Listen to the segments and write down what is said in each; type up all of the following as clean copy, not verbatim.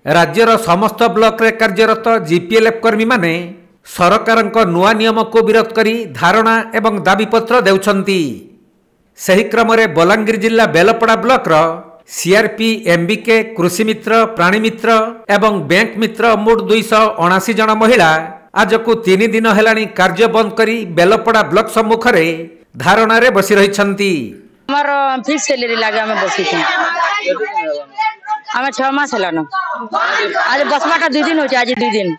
राज्यर समस्त ब्लॉक रे कार्यरत जीपीएलएफ कर्मी माने सरकारक नुआ नियम को विरोध करी धारणा एवं दाबीपत्र देउछंती। सही क्रम में बलांगीर जिला बेलपड़ा ब्लॉक रो सीआरपी एमबीके कृषि मित्र प्राणी मित्र एवं बैंक मित्र मुठ 279 जन महिला आज को 3 दिन हेलानी कार्य बंद करी बेलपड़ा ब्लॉक सम्मुख रे धारणा रे बसी रहिछंती। हमर फिक्स सैलरी लागे हम बसी छी हमें 6 मास हेलानो आज बसबाटा 2 दिन हो आज 2 दिन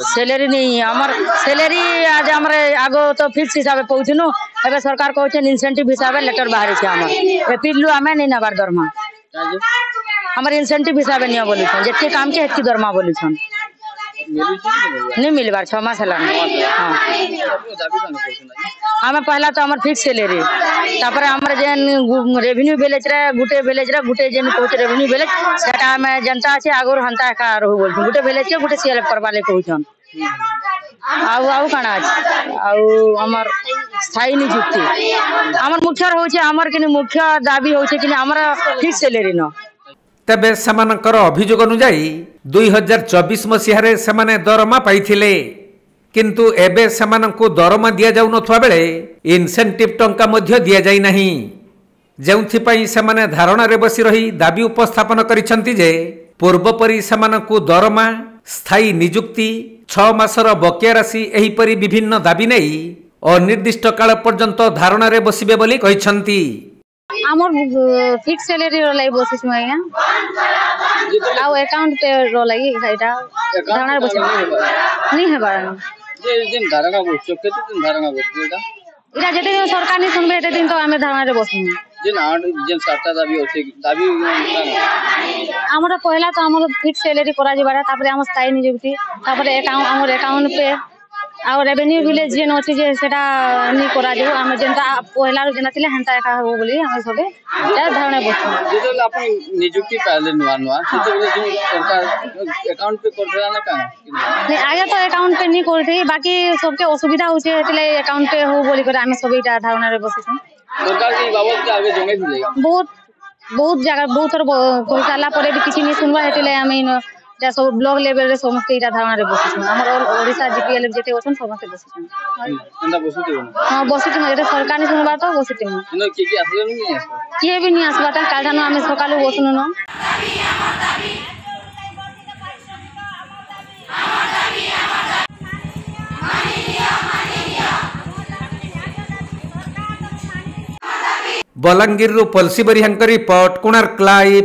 सैलरी नहीं हमर सैलरी आज हमर आगो तो फिक्स हिसाब पे पहुंचनु एबे सरकार कहै छै इंसेंटिव हिसाब लेटर बाहर छै हमर एपिलु हमें नहीं नबार दरमा हमर इंसेंटिव हिसाब नहीं बोलु छ जेते काम के हेतकी दरमा बोलु छ नहीं मिलबार 6 मास हेलानो। हां हमें पहला तो हमर फिक्स सैलरी तापर हमर जेन रेवेन्यू विलेज रे गुटे जेन कोच रेवेन्यू विलेज सेटा हमें जनता छै आगोर हंता का रहू बोल गुटे विलेज के गुटे सीएलएफ करबा ले कहू छन आउ काना आउ हमर स्थायी नियुक्ति हमर मुख्य हो छै हमर किने मुख्य दाबी हो छै किने हमर फिक्स सैलरी न तबे समानकर अभियोग अनुसार 2024 मसीह रे समाने दरमा पाइथिले किंतु एबे समानंकु दरमा दिया जाउ नथवा बेले इनसेंटिव टंका मध्य दिया जाई नाही जेउथि पई समाने धारणा रे बसी रही दाबी उपस्थापन करिसंती जे पूर्व परि समानंकु दरमा स्थायी नियुक्ति 6 मासर बकिया राशि एही परि विभिन्न दाबी नै अनिर्दिष्ट काल पर्यंत धारणा रे बसिबे बोली कहिसंती। हमर फिक्स सैलरी रो लाई बसिस मया आउ अकाउंट पे रो लाई एटा धारणा बस नहीं है बारन जे दिन धारणा बस केते दिन धारणा बस इरा जते दिन सरकार नहीं सुनबे एते दिन तो हमें धारणा रे बसनु जेन सातटा दाबी होते दाबी हमर पहला तो हमर फिक्स सैलरी करा जिबारा तापर हम स्थायी नियुक्ति तापर अकाउंट हमर अकाउंट पे आ रेवेन्यू विलेज जेन अछि जे सेटा नि करा जो हम जेनता पहला रो जेना थिले हंता का हो बोली हम सबे ए धारणा बस जेतले अपन नियुक्ति पाले नुआ नुआ सेतले सरकार अकाउंट पे करथला ना का नहीं आगे तो अकाउंट पे नहीं करथि बाकी सबके असुविधा होचे एतले अकाउंट पे हो बोली कर हम सबेटा धारणा रे बस सरकार के बाबत के आगे जंगे दिलेगा बहुत जगह बहुत थोर कहला परे भी किछि नहीं सुनवा हेतले हम जा सब ब्लॉक लेवल रे समस्त इटा धारणा रे बसिछ हमर ओडिसा जीपीएल जेते ओछन समस्त बसिछ एंदा बसिते हां बसिछ मजे सरकार ने सुनबा तो बसिते न की आसले नहीं के भी नहीं आसबा त कालधानो हम सकालु बसनु न बलांगीर रु पलसी बरिहांकर रिपोर्ट कोणार्क लाइव।